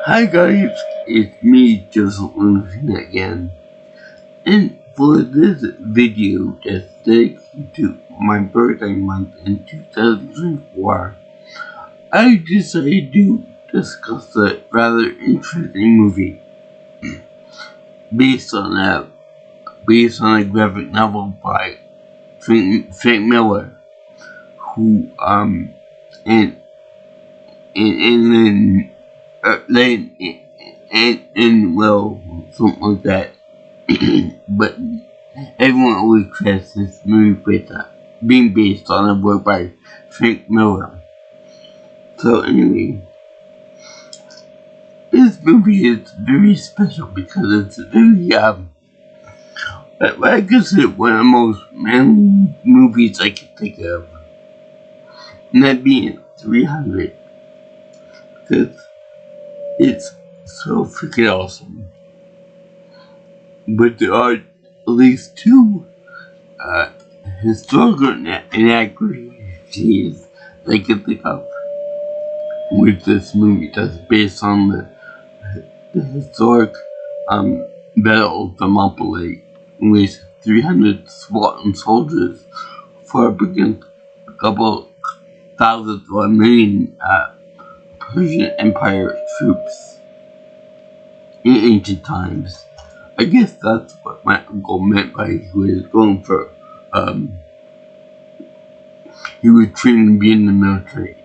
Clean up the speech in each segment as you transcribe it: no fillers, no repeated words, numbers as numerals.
Hi guys, it's me, Joseph Lunacy again. And for this video that's dedicated to my birthday month in 2004, I decided to discuss a rather interesting movie based on a graphic novel by Frank Miller, who and and then well, something like that. But everyone always credits this movie with being based on a work by Frank Miller. So anyway, this movie is very special because it's very I guess it's one of the most manly movies I can think of. And that being 300. Because it's so freaking awesome. But there are at least two historical inaccuracies I can think of with this movie that's based on the historic Battle of Thermopylae, in which 300 Spartan soldiers fought against a couple thousand or a million Persian Empire troops in ancient times. I guess that's what my uncle meant by he was going for, he was trained to be in the military.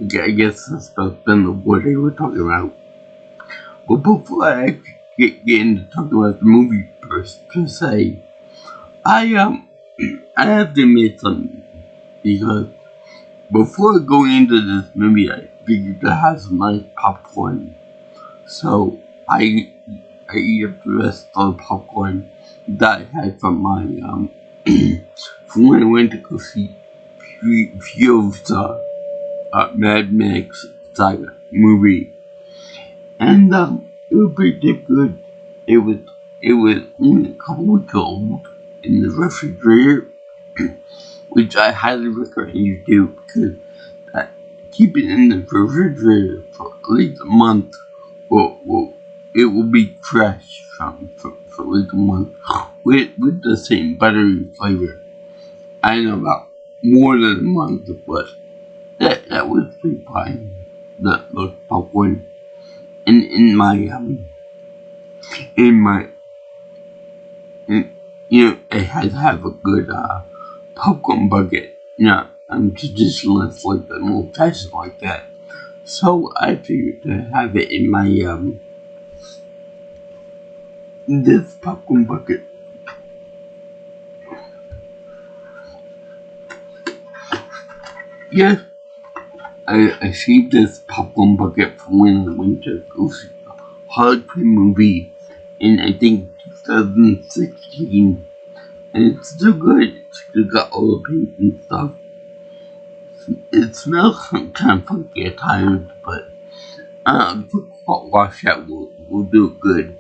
I guess that's been the word they were talking about. But before I actually get into talking about the movie per se, I have to admit something, because before going into this movie, I figured to have some nice popcorn. So I eat up the rest of the popcorn that I had from my from when I went to go see Fiosa Mad Max Saga movie, and it was pretty good. It was only a couple weeks old in the refrigerator, which I highly recommend you do, because keep it in the refrigerator for at least a month. It will be fresh for at least a month with the same buttery flavor. I know about more than a month, but that was pretty fine. The popcorn in my it had to have a good popcorn bucket. I'm traditionalist like that, more fashioned like that. So I figured to have it in my this popcorn bucket. Yes, I saved this popcorn bucket from when I went to go see a Harley Quinn movie in, I think, 2016. And it's still good. It's still got all the paint and stuff. It smells kind of funky at times, but quick wash out will do it good.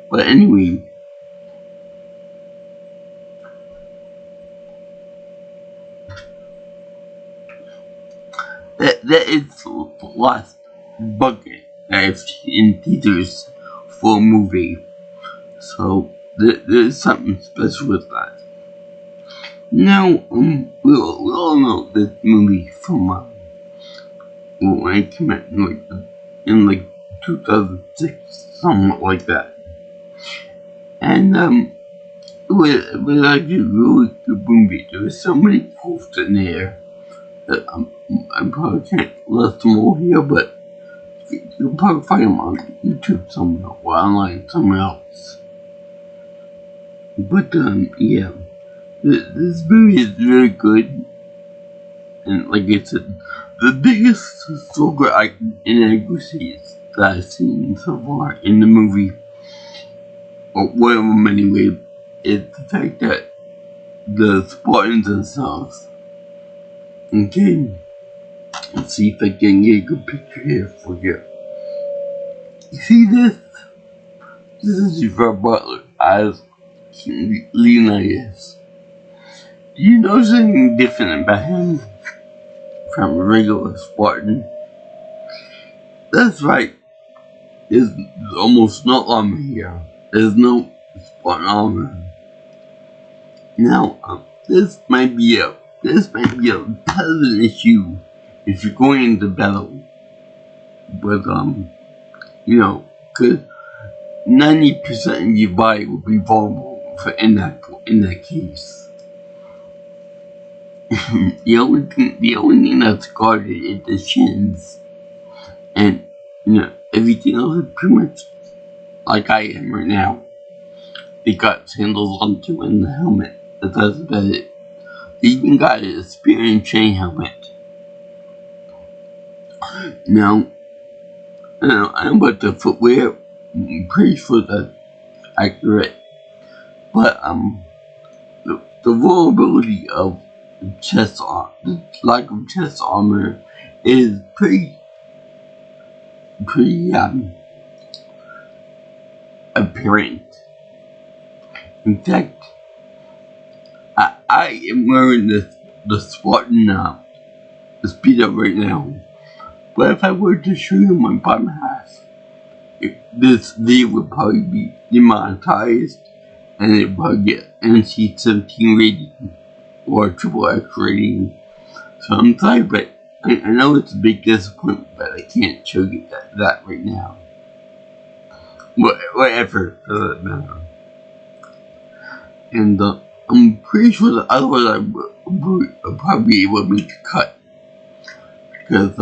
But anyway, that is the last bucket I've seen in theaters for a movie. So there's something special with that. Now, we all know this movie from when it came out in like 2006, something like that. And it was actually a really good movie. There were so many quotes in there that I probably can't list them all here, but you'll probably find them on YouTube somewhere or online somewhere else. But yeah, this movie is really good, and like I said, the biggest historical inaccuracies that I've seen so far in the movie, or one of them anyway, is the fact that the Spartans themselves. Okay, let's see if I can get a good picture here for you. You see this? This is Gerard Butler as King Leonidas. Do you notice anything different about him from a regular Spartan? That's right, There's almost no armor here. There's no spot armor. Now, this might be a pleasant issue if you're going into battle with because 90% of your body will be vulnerable in that case. the only thing that's guarded is the shins, and everything else is pretty much like I am right now. They got sandals onto in the helmet. That's about it. They even got a spear and chain helmet. Now, I don't know about the footwear. I'm pretty sure that's accurate. But the vulnerability of the lack of chest armor is pretty apparent. In fact, I am wearing the Spartan the speed up right now. But if I were to show you my bottom half, this video would probably be demonetized, and it would probably get NC-17 rating or XXX rating. So I'm sorry, but I know it's a big disappointment, but I can't show you that right now. Whatever, for that matter. And I'm pretty sure that otherwise I would probably be able to make a cut. Because,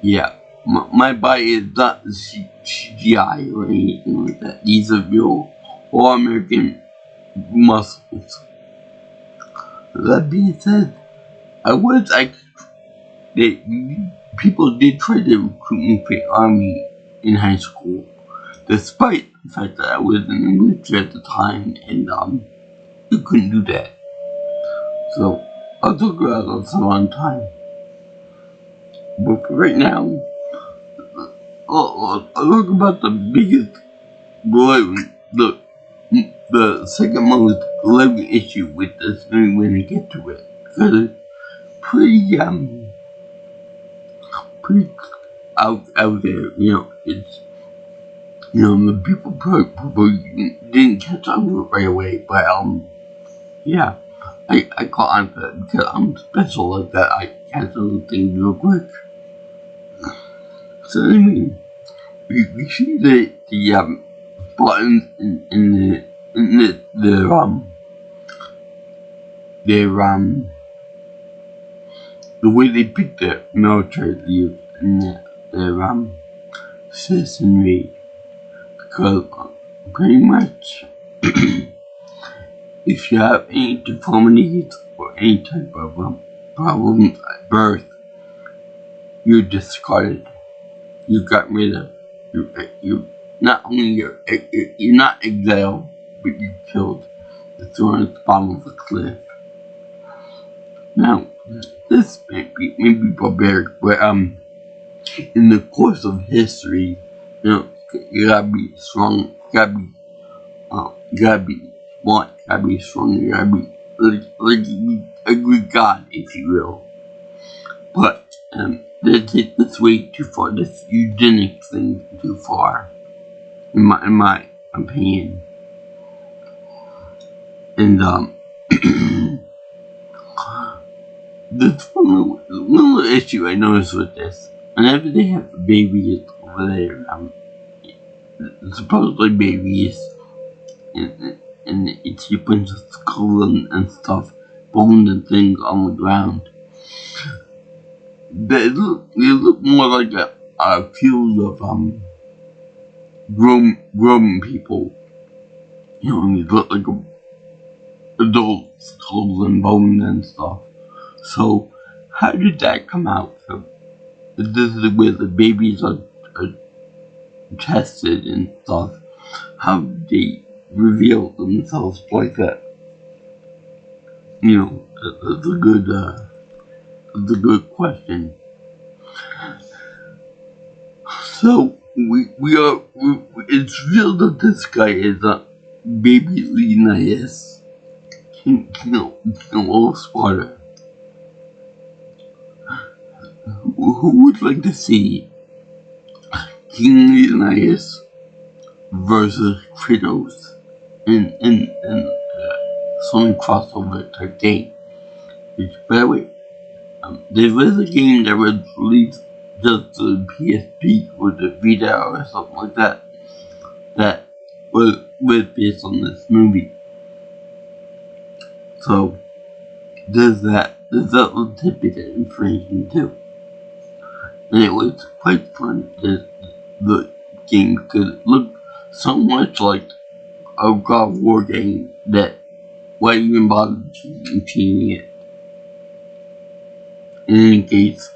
yeah, my body is not CGI or anything like that. These are real all-American muscles. That being said, people did try to recruit me for the army in high school, despite the fact that I was in the military at the time, and you couldn't do that. So I'll talk about that some other time. But for right now, I'll talk about the biggest, the second most relevant issue with this movie when I get to it, because it's pretty out there. It's the people probably didn't catch on to it right away, but yeah, I caught on to it because I'm special like that. I catch on things real quick. So anyway, we see the Spartans in the way they pick their military leaders and their citizenry, because pretty much if you have any deformities or any type of problems at birth, you're discarded. You got rid of. You not only you're not exiled, but you're killed. You're thrown at the bottom of a cliff. Now, this may be barbaric, but in the course of history, you gotta be strong. You gotta be smart. You gotta be strong. You gotta be like a Greek god, if you will. But they take this way too far. This eugenic thing too far, in my opinion. And this one little issue I noticed with this. Whenever they have babies over there, supposedly babies, and it's a bunch of skull and stuff, bones and things on the ground. They look more like a field of grown people. They look like adult skulls and bones and stuff. So how did that come out? So this is where the babies are tested and stuff. How did they reveal themselves like that? That's a good question. So it's real that this guy is a baby Leonidas, king of all Sparta. Who would like to see King Leonidas versus Kratos in some crossover type game. Which, by the way, there was a game that was released just to the PSP or the Vita or something like that that was based on this movie. So there's that little tidbit of information too. And it was quite fun. The game could look so much like a God of War game that why even bother changing it. In any case,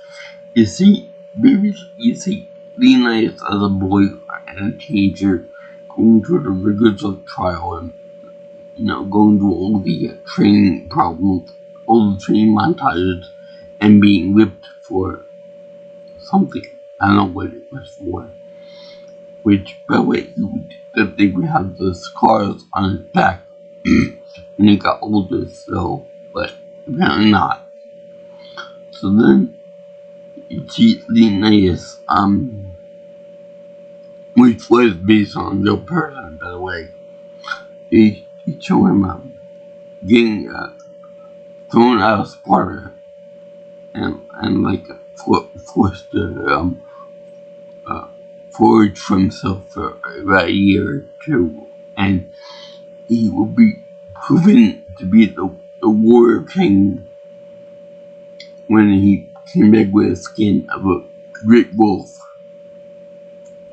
you see Leonidas as a boy and a teenager going through the rigors of trial and going through all the training problems, all the training montages, and being whipped for something. I don't know what it was for. Which, by the way, you would think they would have the scars on his back when he got older, so, but apparently not. So then, you see Leonidas, which was based on a real person, by the way. They show him getting thrown out of Sparta and like forced to forage for himself for about a year or two, and he will be proven to be the warrior king when he came back with the skin of a great wolf,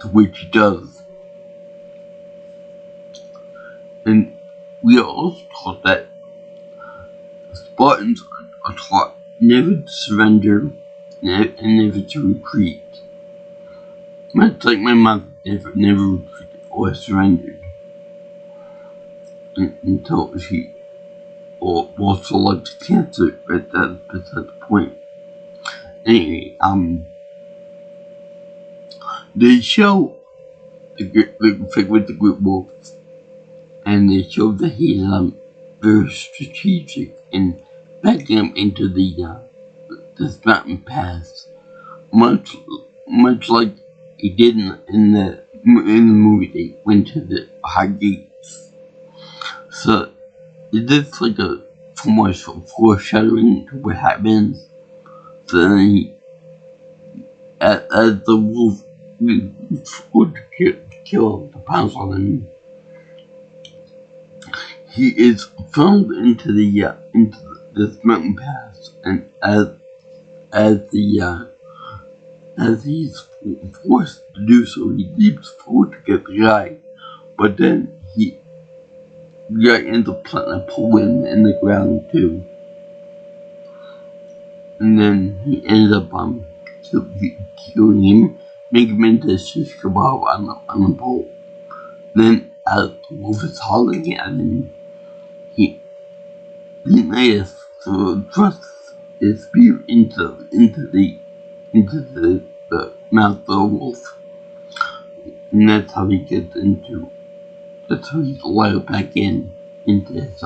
to which he does. And we are also taught that Spartans are taught never to surrender and never to retreat. Much like my mother never retreated or surrendered until she was selected cancer, but that's beside the point. Anyway, they show the figure with the great wolf, and they show that he's very strategic in backing him into this mountain pass, much like he did in the movie. They went to the high gates. So it is like a commercial foreshadowing to what happens. So then as the wolf would kill the pounce on him, he is thrown into this mountain pass, and as he's forced to do so, he leaps forward to get the guy, but then the guy ends up planting a pole in the ground too, and then he ends up killing him, making him into a shish kebab on the pole. Then as the wolf is howling at him, Leonidas thrusts his spear into the mouth of the wolf, and that's how he's allowed back into his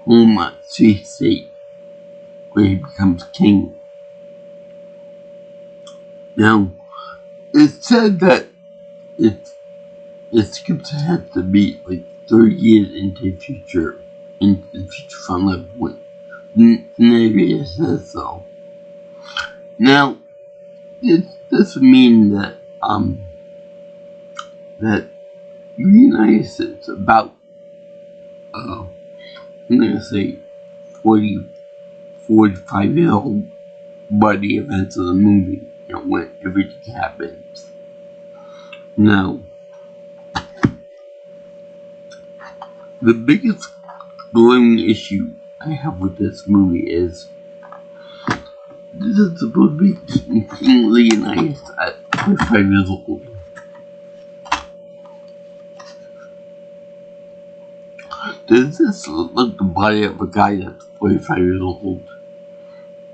home sweet state, where he becomes king. Now, it's said that it skips ahead to be like 30 years into the future from that point. The narrator says so. Now, it doesn't mean that Leonidas is about I'm gonna say 45 years old by the events of the movie, when everything happens. Now, the biggest glowing issue I have with this movie is this is supposed to be King Leonidas at 45 years old. Does this look like the body of a guy that's 45 years old?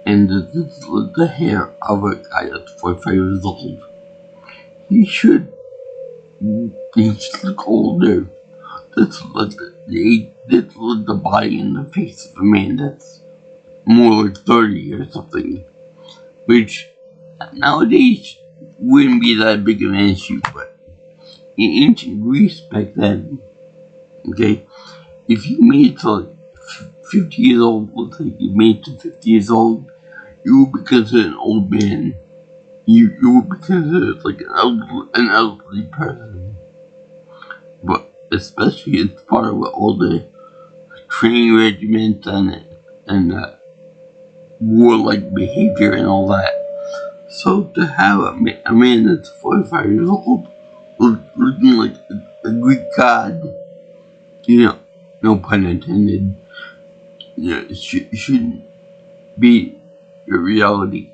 And does this look the hair of a guy that's 45 years old? He should look older. This looks like the body and the face of a man that's more like 30 or something. Which nowadays wouldn't be that big of an issue, but in ancient Greece back then, okay, if you made it to like 50 years old, let's say you made it to 50 years old, you would be considered an old man. You would be considered like an elderly person. But especially as part of all the training regiments and warlike behavior and all that. So to have a man that's 45 years old looking like a Greek god, no pun intended, it shouldn't be your reality.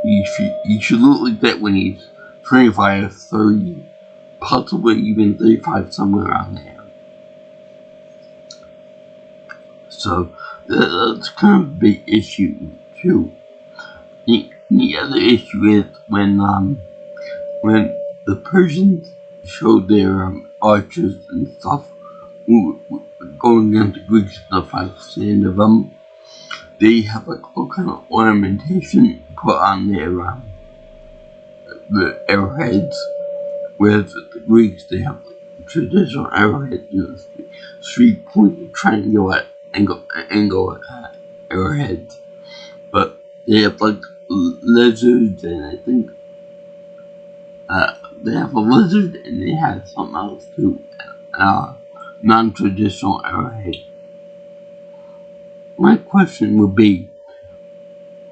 You should look like that when he's 25, 30, possibly even 35, somewhere around there. So that's kind of a big issue too. The other issue is when the Persians showed their archers and stuff going against the Greeks and stuff at the end of them, they have like all kind of ornamentation put on their the arrowheads, whereas with the Greeks they have like traditional arrowheads, 3-pointed triangular angle arrowheads, but they have like lizards, and I think they have a lizard and they have something else too, non-traditional arrowhead. My question would be,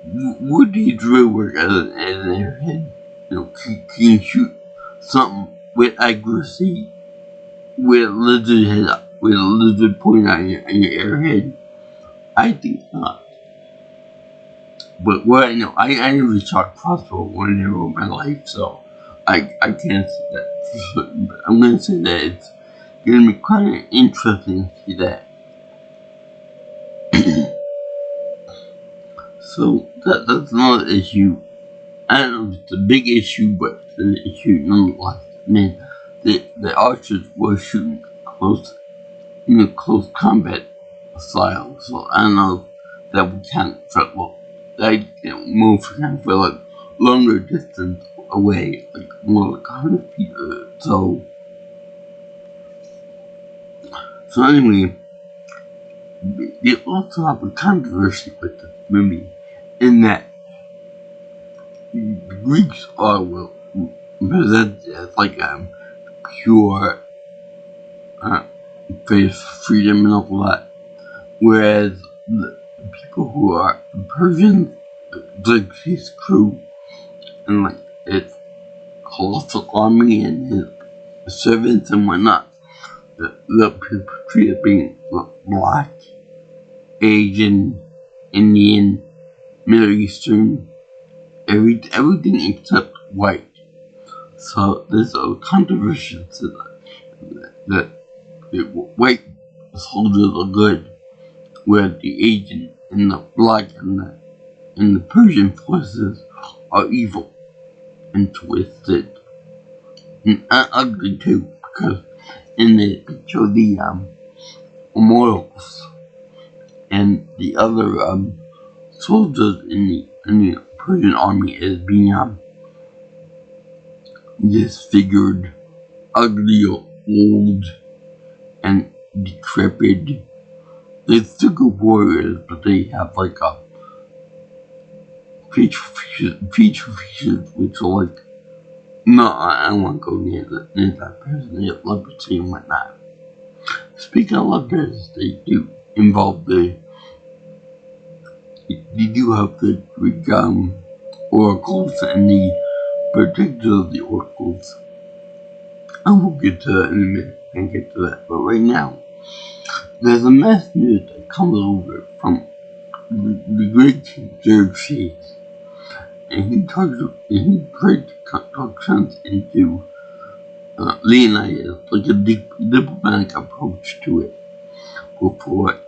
would these really work as an arrowhead? Can you shoot something with accuracy with a lizard point on your arrowhead? I think not. But what I know, I never shot crossbow one arrow in my life, so I can't say that for certain. But I'm gonna say that it's gonna be kind of interesting to see that. So that's another issue. I don't know if it's a big issue, but it's an issue nonetheless. Man, the archers were shooting close combat style, so I don't know if that would count for, well, they move for like longer distance away, like more like 100 feet or so. So anyway, they also have a controversy with this movie in that the Greeks are presented as like pure faith, freedom, and all that, whereas the people who are Persians, the his crew, and like its colossal army and his servants and whatnot, the people treated being black, Asian, Indian, Middle Eastern, everything except white. So there's a controversy to that the white soldiers are good, where the Asian and the black and the Persian forces are evil and twisted and ugly too, because in the show the immortals and the other soldiers in the Persian army is being disfigured, ugly, old, and decrepit. They're still good warriors, but they have like a feature features which are like, no, I don't want to go near that person. They have leprosy and whatnot. Speaking of lepers, they do involve they do have the Greek oracles and the protectors of the oracles. I will get to that in a minute and get to that, but right now, there's a messenger that comes over from the great King Xerxes, and he tries to talk sense into Leonidas, like a diplomatic approach to it, before,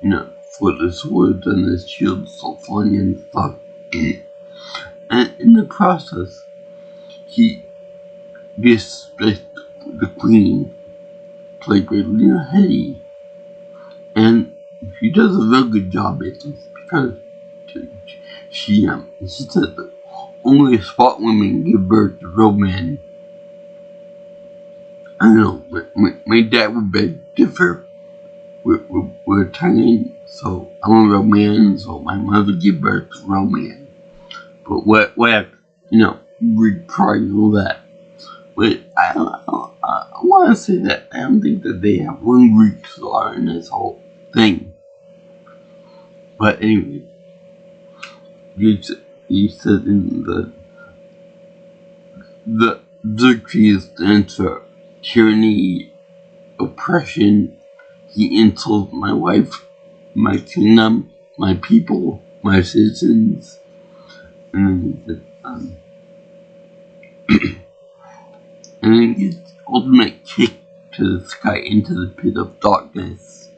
for the swords and the shields so flying and stuff. And in the process, he displaced the queen, played by Lena Headey, and she does a real good job at this, because she said that only spot women give birth to real men. I don't know, my dad would beg differ. We're Italian, so I'm a real man, so my mother gave birth to a real man. But whatever, we probably know that. But I want to say that I don't think that they have one Greek star in this whole thing. But anyway, you said in the Xerxes stands for tyranny, oppression. He insults my wife, my kingdom, my people, my citizens. And then he said, and then gets ultimate kick to the sky into the pit of darkness,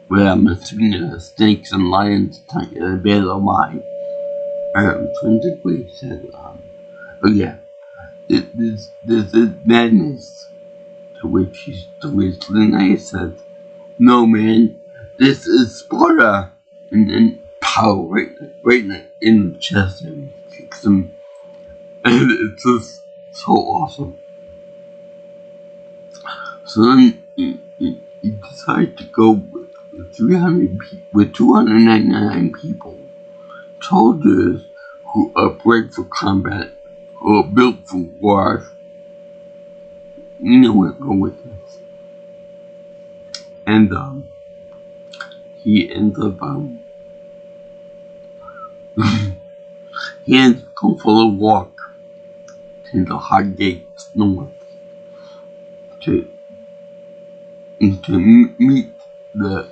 where I'm assuming there are snakes and lions attacking the bed of my Frantically said, oh yeah, this is madness. To which Linnaeus said, no man, this is Sparta. And then pow, right in the chest, and he kicks him. And it's just so awesome. So then he decided to go with 299 people, soldiers who are bred for combat, who are built for war. You know where to go with this. And he ends up he ends up going for a walk to the hot gates north to meet the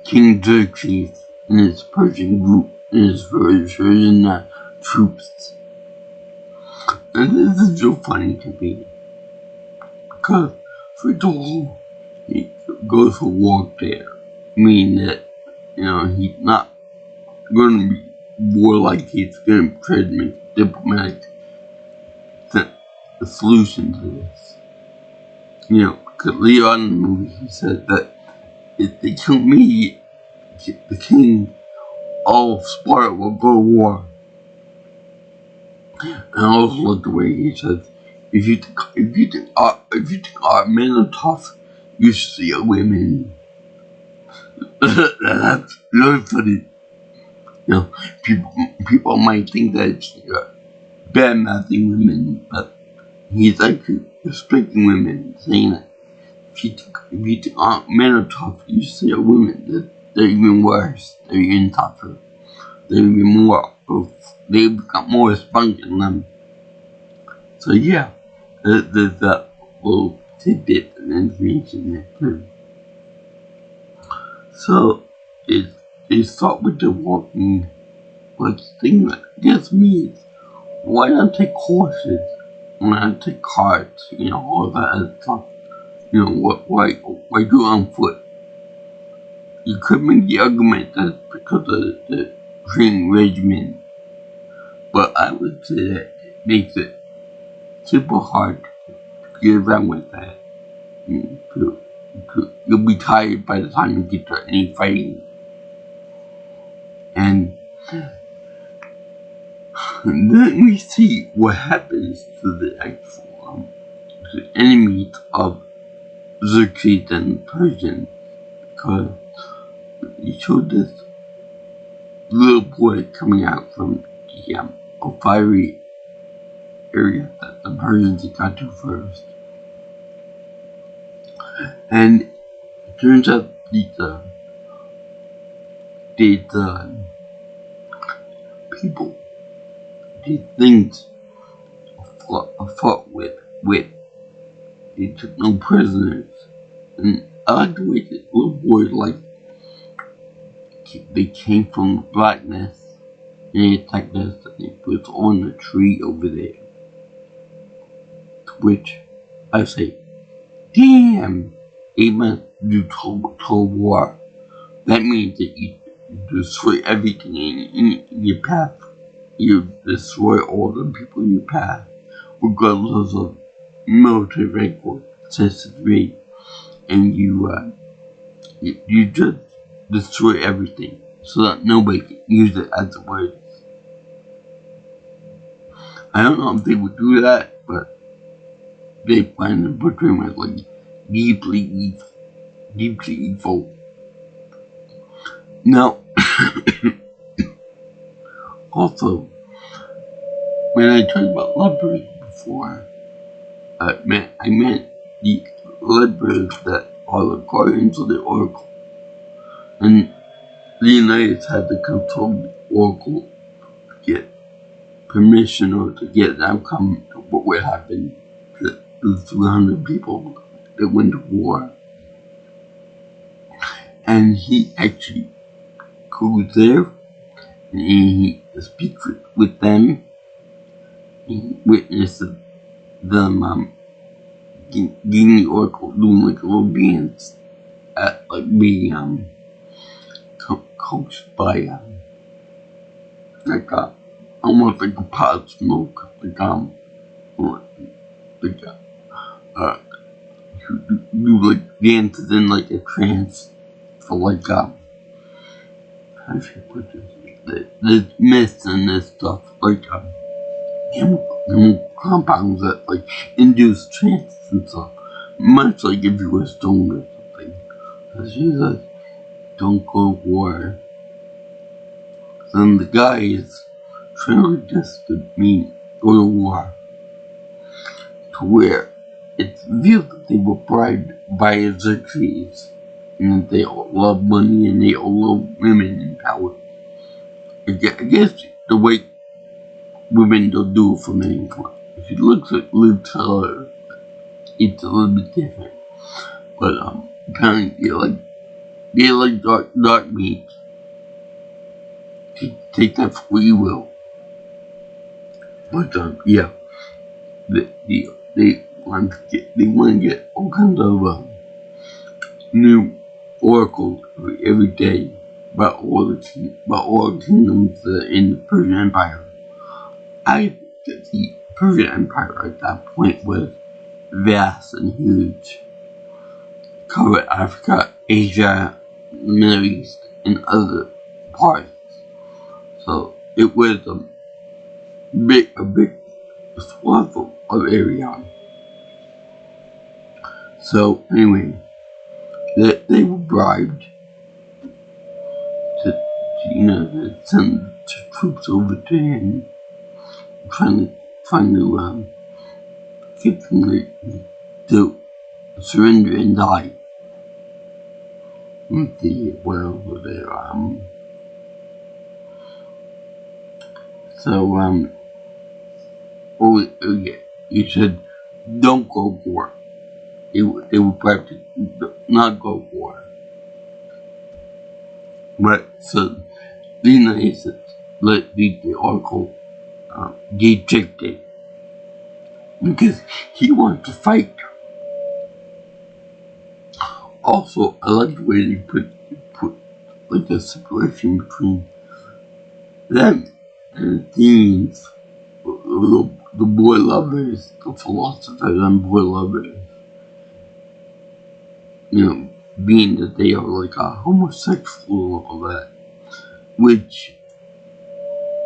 King Xerxes and his Persian group and his Persian troops. And this is so funny to me because first of all, he goes for a walk there, meaning that he's not going to be warlike. He's going to try to make a diplomatic solution to this. Because later on in the movie, he said that if they kill me, the king, all of Sparta will go to war. And I also like the way he says, if you think our men are tough, you should see our women. That's really funny. People might think that it's bad mouthing women, but he's actually respecting women, saying that if you think our men are tough, you should see our women. They're even worse. They're even tougher. They've got more spunk in them. So yeah, there's that little tidbit of information there too. So it start with the walking, but the thing that gets me is why not take horses? Why not take carts? All that other stuff. Why do on foot? You could make the argument that because of the training regimen, but I would say that it makes it super hard to get around with that. You'll be tired by the time you get to any fighting. And then we see what happens to the actual the enemies of Xerxes and the Persians, because he showed this little boy coming out from the fiery area that the Persians got to first. And it turns out these people, these things are fought with. They took no prisoners. And I like the way that little boys they came from the blackness and they attacked us and they put on the tree over there. To which I say, damn, they must do total war. That means that you destroy everything in your path. You destroy all the people in your path, regardless of military rank or ancestry, and you just destroy everything. so that nobody can use it as a word. I don't know if they would do that, but they plan to portray him as like deeply evil. Now, also, when I talked about lepers before, I meant the lepers that are the guardians of the Oracle. And the United States had to consult the Oracle to get permission or to get an outcome of what would happen to the 300 people that went to war. And he actually goes there and he speaks with them. He witnesses them getting the Oracle doing like a little dance at like being coached by like almost like a pot of smoke, like do like dances in like a trance for like how should I put this? There's myths and this stuff like chemical compounds that like induce trance and stuff, much like if you were stoned or something. So she's like, "Don't go to war." Then the guys trying just to go to war, to where it's revealed that they were bribed by Xerxes, and that they all love money and they all love women and power. I guess the way women don't do it for men. If you look at Liv Tyler, it's a little bit different. But apparently they like dark meat. Take that for what you will. But yeah, they want to get all kinds of new oracles every day about all the kingdoms in the Persian Empire. I think that the Persian Empire at that point was vast and huge. Covered Africa, Asia, Middle East, and other parts. So it was a big swath of area. So anyway, they were bribed to send troops over to him, trying to get them to surrender and die. Let's see what else was there. Yeah, he said, "Don't go to war." They would practice not go to war. But so the United States let the Oracle reject it because he wanted to fight. Also, I like the way they put like a separation between them and the Athenians, the boy lovers, the philosophers and boy lovers. Being that they are like a homosexual and all that, which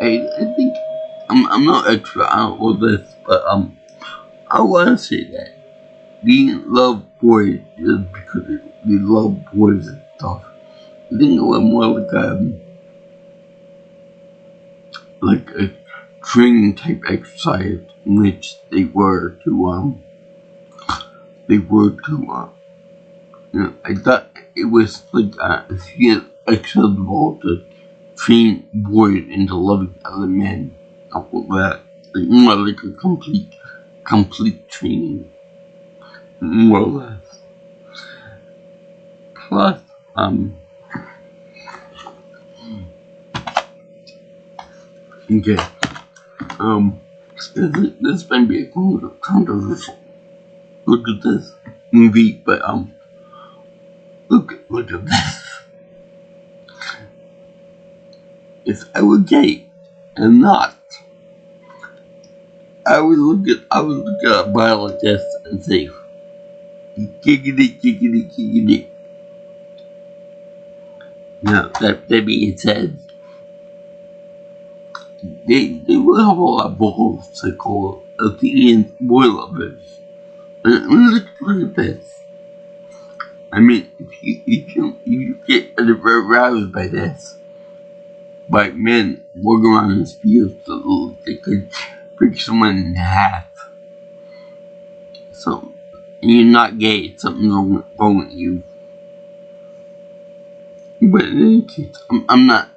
I think I'm not expert on all this, but I want to say that being love boys is because they love boys and stuff. I think it was more like a training type exercise in which they were to I thought it was like acceptable to train boys into loving other men. After that, like more like a complete training, more or less. Plus, okay, this might be a controversial look at this movie, but look at this. If I were gay and not, I would look at a biologist and say, giggity, giggity, giggity. Now, that being said, they will have a lot of balls to call Athenian war lovers. Look at this. I mean, if you get aroused by this, by men walking around in fields so they could break someone in half. So, and you're not gay, something's wrong with you. But in any case, I'm not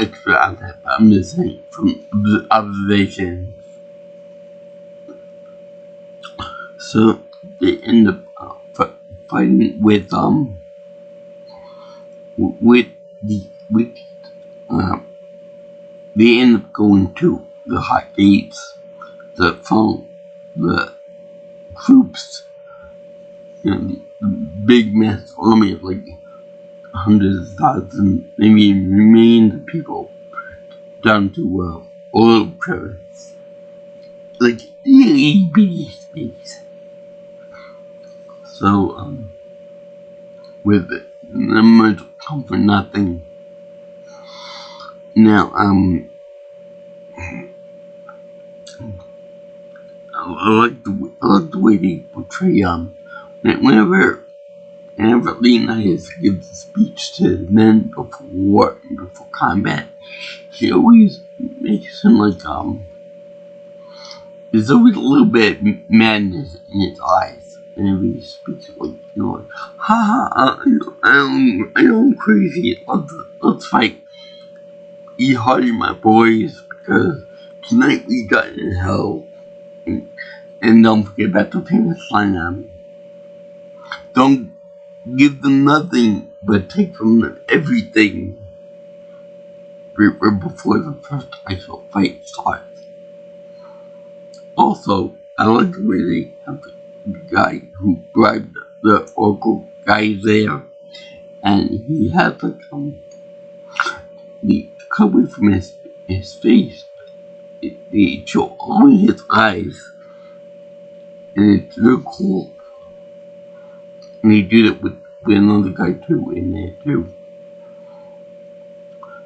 expert on that, but I'm just saying from observations. So they end up fighting with they end up going to the hot gates that found the troops, the big mass army of like hundreds of thousands, maybe millions of people down to oil crevice, like itty bitty space. So with it, not much comfort, nothing. Now I like the way they portray whenever Leonidas gives a speech to men before war and before combat, he always makes him like there's always a little bit of madness in his eyes whenever he speaks, like, like, I know I'm crazy, let's fight. Eat hardy, my boys, because tonight we got in hell. And don't forget about the famous line, don't give them nothing, but take from them everything before the first actual fight starts. Also, I like the way they have the guy who bribed the Oracle guy there, and he has like the cover from his face. They show only his eyes, and it's real cool. And he did it with another guy too in there too.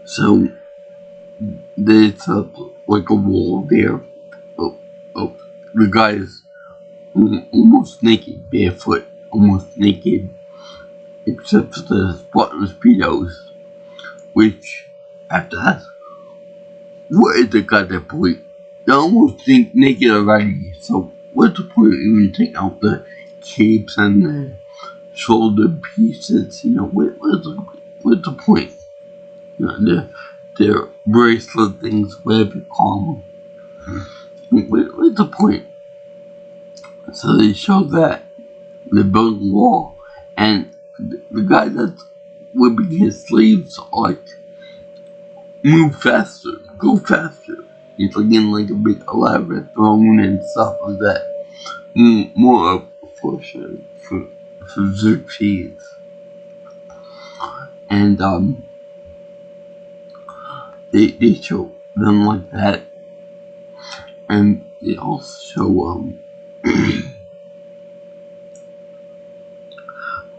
So there's like a wall there. The guy is almost naked, barefoot, almost naked, except for the Spartan speedos, which after that, what is the goddamn point? They're almost naked already, so what's the point of even taking out the capes and the shoulder pieces? What's the point? Their bracelet things, whatever you call them. What's the point? So they show that they're building a wall, and the guy that's whipping his sleeves like, move faster, go faster. He's like in like a big elaborate throne and stuff like that. More of a fortune for Xerxes. And they show them like that. And they also show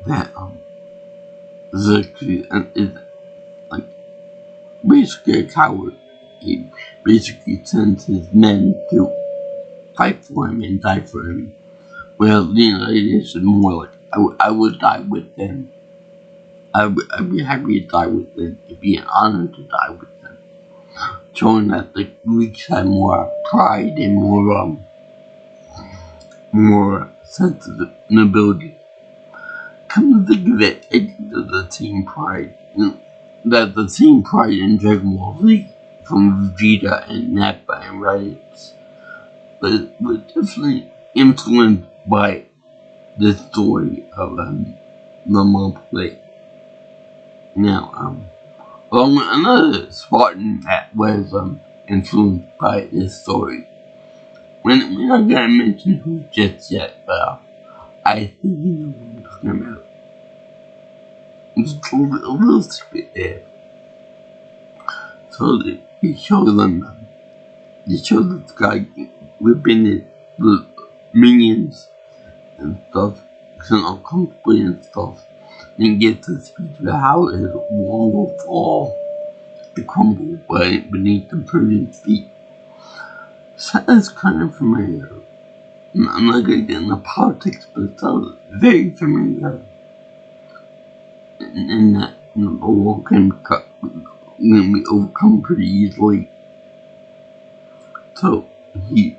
that Xerxes is like basically a coward. He basically sends his men to fight for him and die for him. Well, Leonidas is more like, I would die with them. I'd be happy to die with them. It'd be an honor to die with them. Showing that the Greeks had more pride and more sense of nobility. Come to think of it, I think that the same pride, that the same pride in Dragon Ball Z from Vegeta and Nappa and Raditz, but definitely influenced by the story of the Mall Play. Now, another Spartan that was influenced by this story. We're not gonna mention who just yet, but I think you know what I'm talking about. Just a little bit there. So they show them, they show this guy whipping the minions and stuff, comfortably and stuff. and get to speak to how his wall will fall to crumble beneath the person's feet. Sounds kind of familiar. I'm not going to get into politics, but it sounds very familiar. And that the wall can be overcome pretty easily. So he's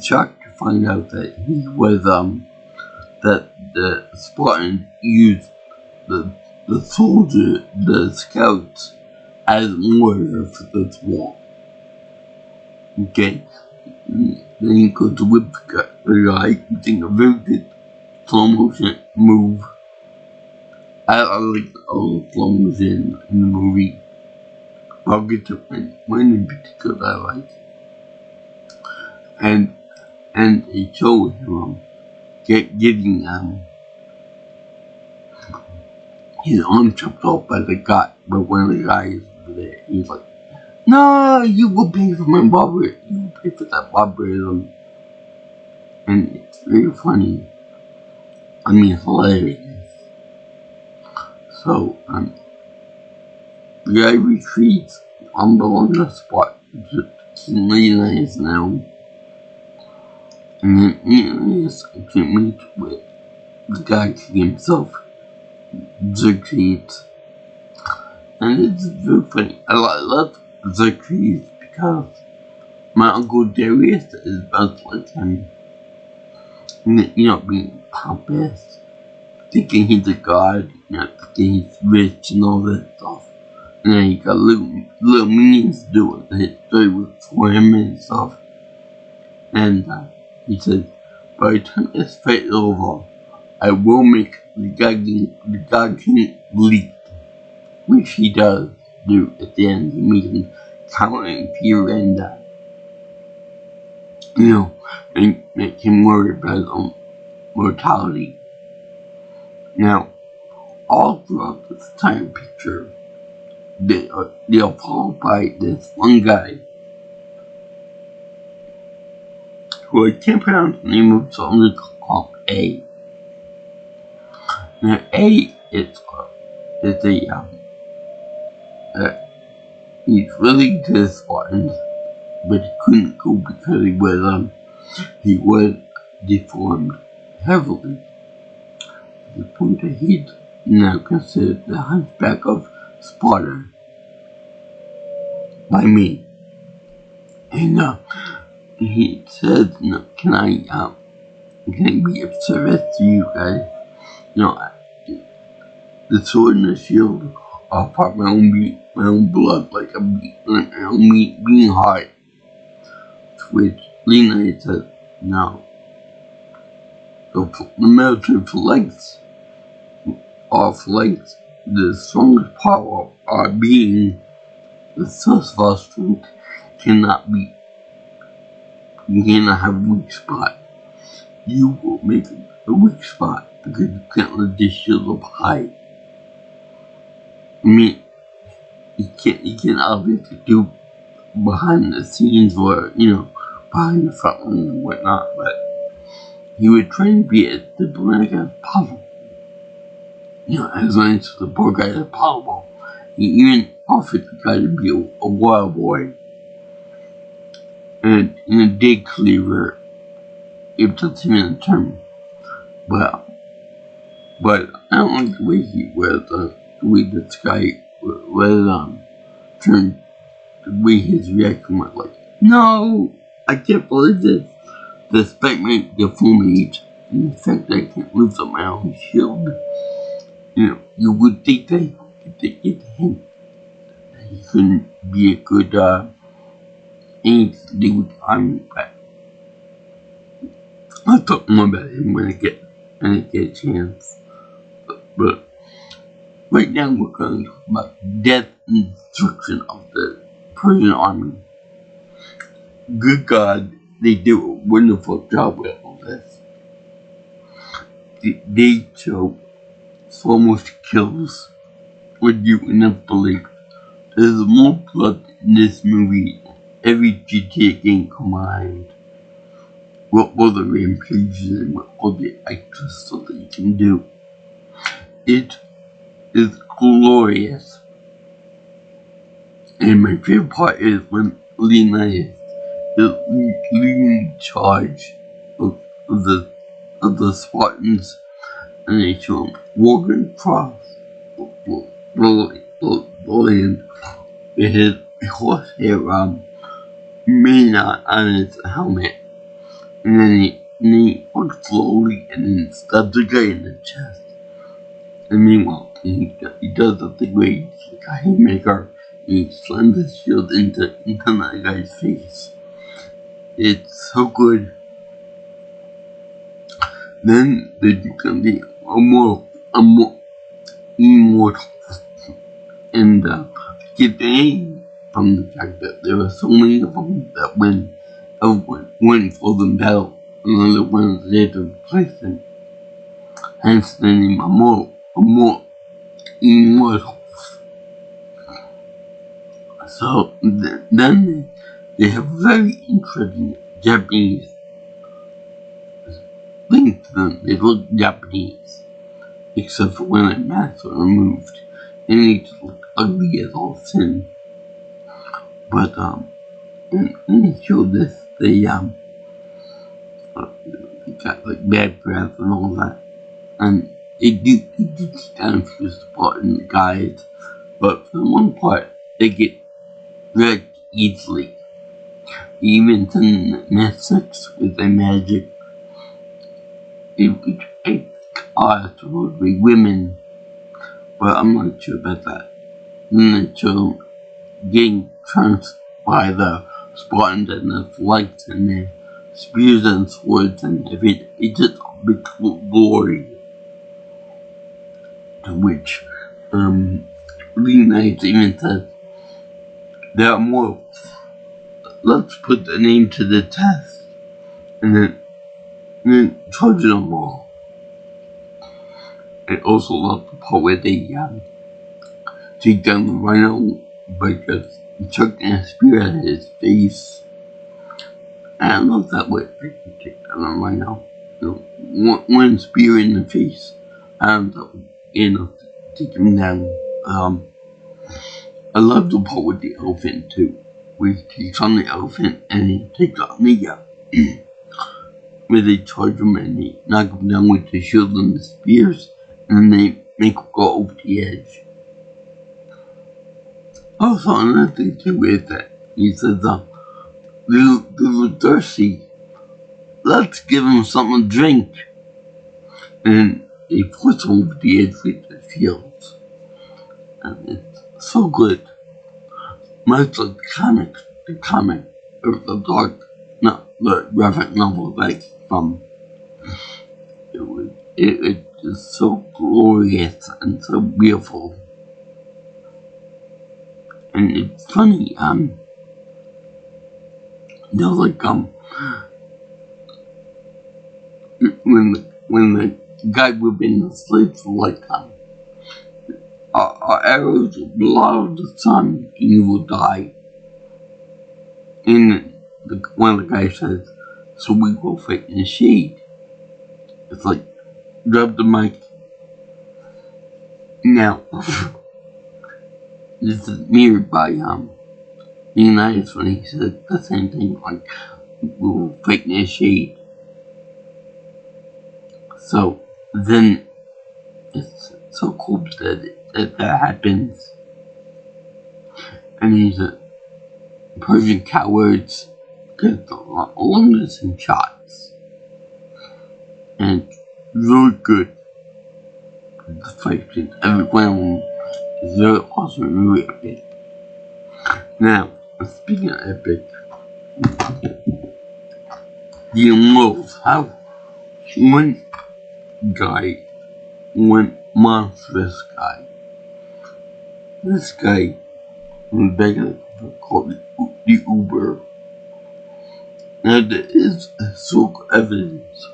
shocked to find out that he was that the Spartans used the soldier, the scouts, as mortar for this wall. Okay, then he goes to whip the guy using a very good slow motion move. I like all the slow motion in the movie. I'll get to one in particular I like. And they show him getting his arm chopped off by one of the guys over there. He's like, "No, you will pay for my barber. You will pay for that barbarism." And it's very funny. I mean, hilarious. So, the guy retreats on the spot. He's nice now. And then, he can meet with the guy himself, Xerxes. And it's very funny. I love Xerxes because my uncle Darius is about like him. Being pompous, thinking he's a god, thinking he's rich and all that stuff. And then he got little minions to do with his story for him and stuff. And he said, "By the time this fight is over, I will make the God King leap," which he does do at the end. He makes him countering fear and make him worry about his own mortality. Now, all throughout this time picture, they are followed by this one guy who I can't pronounce the name of, so I'm going to call A. Now, A is he's really good at Spartans, but he couldn't go because he was deformed heavily. To the point that he's now considered the hunchback of Sparta by me. And he says, can I be of service to you guys? The sword and the shield are part of my own blood, like my own being heart. To which Lena says, "No. The military flanks the strongest part of our being. The source of our strength cannot have a weak spot. You will make a weak spot because you can't let this shield up high. I mean, you can't obviously do behind the scenes or, behind the front line and whatnot, but he would try to be as diplomatic as possible. As nice to the poor guy as possible. He even offered the guy to be a wild boy. And in a day cleaver, if that's even a term. But I don't like the way he was, the way this guy was turned, the way his reaction was like, "No, I can't believe this. Despite my deformity and the fact that I can't lift up my own shield." You would think that he couldn't be a good anything to do with the army, but I'll talk more about him when I get a chance. But right now we're going to talk about death and destruction of the Persian army. Good God, they do a wonderful job with all this. They show slow motion kills what you would never believe. There's more blood in this movie than every GTA game combined. What all the rampages and what all the extra stuff that you can do. It's is glorious. And my favorite part is when Leonidas is leading charge of the Spartans, and they show him walking across the land with his horsehair made on his helmet. And then he walks slowly and then stabs the guy in the chest. And meanwhile, he does the thing where he's like a haymaker and he slams his shield into that guy's face. It's so good. Then they become the immortal. And get the name from the fact that there were so many of them that when everyone went for the battle, another one was there to replace them. Hence the name immortal. So then they have very interesting Japanese things to them. They look Japanese, except for when their masks are removed. And they just look ugly as all sin. But when they show this, they got like bad breath and all that. And it gets down to the spot in the guides. But for the one part, they get wrecked easily. Even in mystics with their magic, I thought would be women, but I'm not sure about that. Then they show getting trounced by the Spartans and the flights and their spears and swords and everything. It's just a big glory. To which Leonidas even says, there are more. Let's put the name to the test. And then charge them all. I also love the part where they take down the rhino by just chucking a spear at his face. And I love that way they can take down a rhino. One spear in the face. And enough to take him down. I love the part with the elephant too. Where he takes on the elephant and he takes on the where they charge him and they knock him down with the shield and the spears, and they make him go over the edge. Also, another thing too is that he says, they're thirsty. Let's give him something to drink. And they push him over the edge with the shields. And it's so good. Much like the comic, or the dark, the graphic novel like from. It is so glorious and so beautiful. And it's funny, there's like, when the guy would be in the slave for like, our arrows will blow out the sun and you will die. And one of the guys says, so we will fight in the shade. It's like, grab the mic. Now, this is mirrored by Leonidas when he said the same thing, like, we will fight in the shade. So then it's so cool that happens. And he's a Persian cowards get the longest in shots. And really good. The fight between everyone is very awesome and really epic. Now, speaking of epic, the Immortals have one monstrous guy. This guy was begging called the Uber. Now there is historical evidence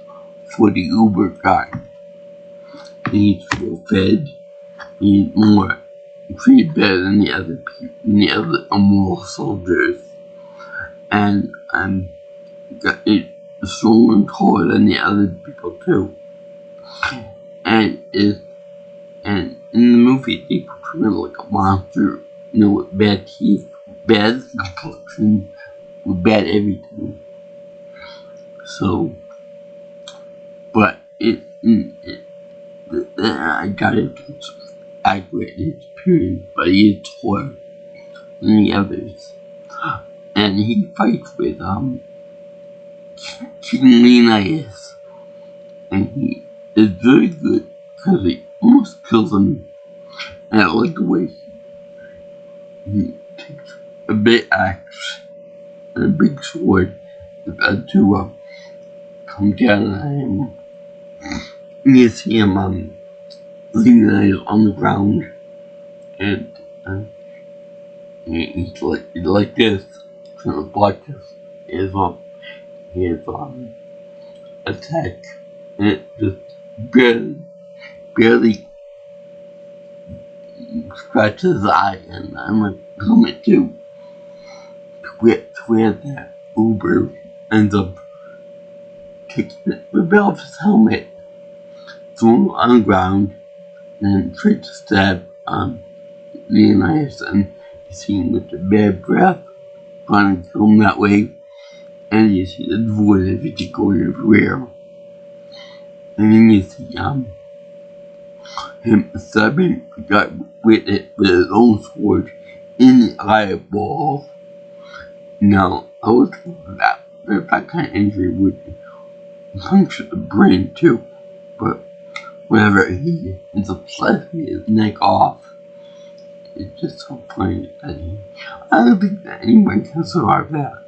for the Uber guy. He needs to feel fed. He needs more treated better than the other people, the other immoral soldiers, and got it stronger and taller than the other people too. And in the movie, they portray like a monster, with bad teeth, bad complexion, with bad everything. So, but I got it accurate in its period, but he is taller than the others. And he fights with King Leonidas, and he is very good because he almost kills him. And I like the way he takes a big axe and a big sword to come down on him. You see him Leonidas on the ground, and he's like this, kind of like this. His attack, and it just barely scratches his eye, and I'm like, helmet too. Where that Uber ends up kicking the off his helmet, throwing him on the ground, and tries to stab Leonidas, and you see him with the bad breath, trying to kill him that way, and you see the void of it going everywhere. And then you see him stabbing the guy with his own sword in the eyeball. Now, I was thinking that kind of injury would puncture the brain too, but whenever he ends up slicing his neck off, it's just so funny that I don't think that anyone can survive that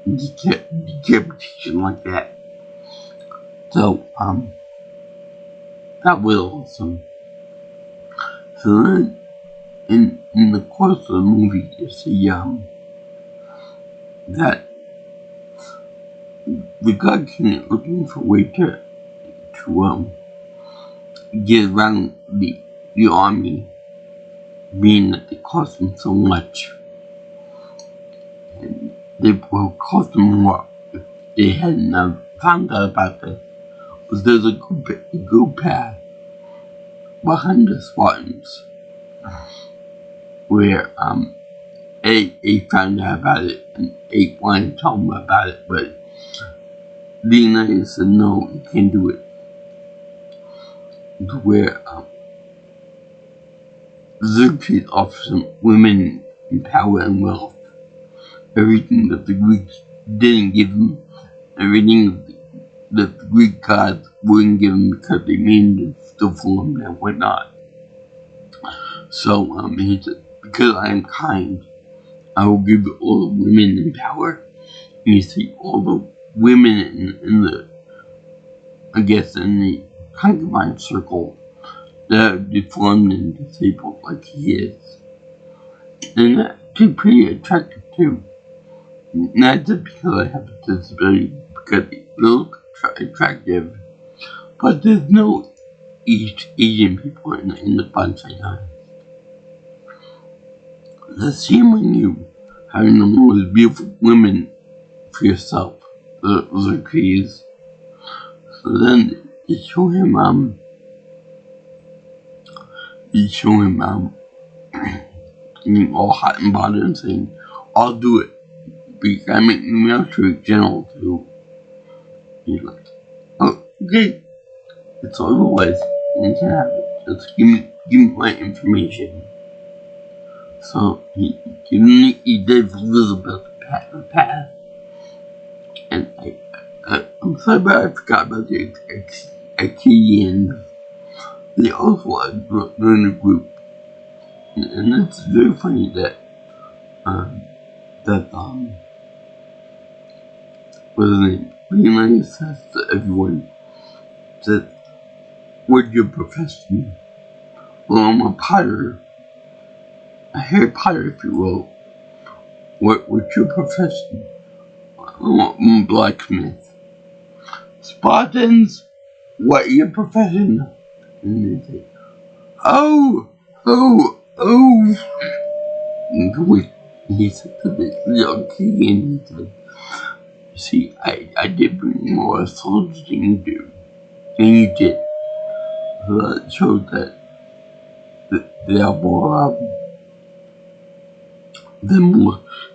decapitation like that. So, that was awesome. So then, in the course of the movie, you see, that the God King is looking for a way to get around the army, being that they cost him so much. And they will cost him more if they hadn't found out about this. But there's a good path behind the Spartans where A found out about it, and A wanted to tell him about it, but Leonidas said no, you can't do it. To where Xerxes offers him women and power and wealth, everything that the Greeks didn't give him, everything that the Greek gods wouldn't give him because they made him still for him and whatnot. So he said, because I am kind, I will give you all the women in power. And you see all the women in the concubine circle that are deformed and disabled like he is. And that's pretty attractive too. Not just because I have a disability, because they look attractive, but there's no Asian people in the bunch I know. Let's see when you having the most beautiful women for yourself, the Xerxes. So then you show him getting all hot and bothered and saying, I'll do it. Because I make the military general too. He's like, oh, okay. It's all it was. You can have it. Just give me my information. So he gave Elizabeth the path. And I'm sorry, but I forgot about the Achaeans. They also are in a group. And it's very funny that what's his name? Leonidas says to everyone that, what's your profession? Well, I'm a potter. A hair potter, if you will. What's your profession? I'm a blacksmith. Spartans, what your profession? And they say, oh. And he said to the little king, he said, see, I did bring more soldiers than you do. And you did. So that showed that they are more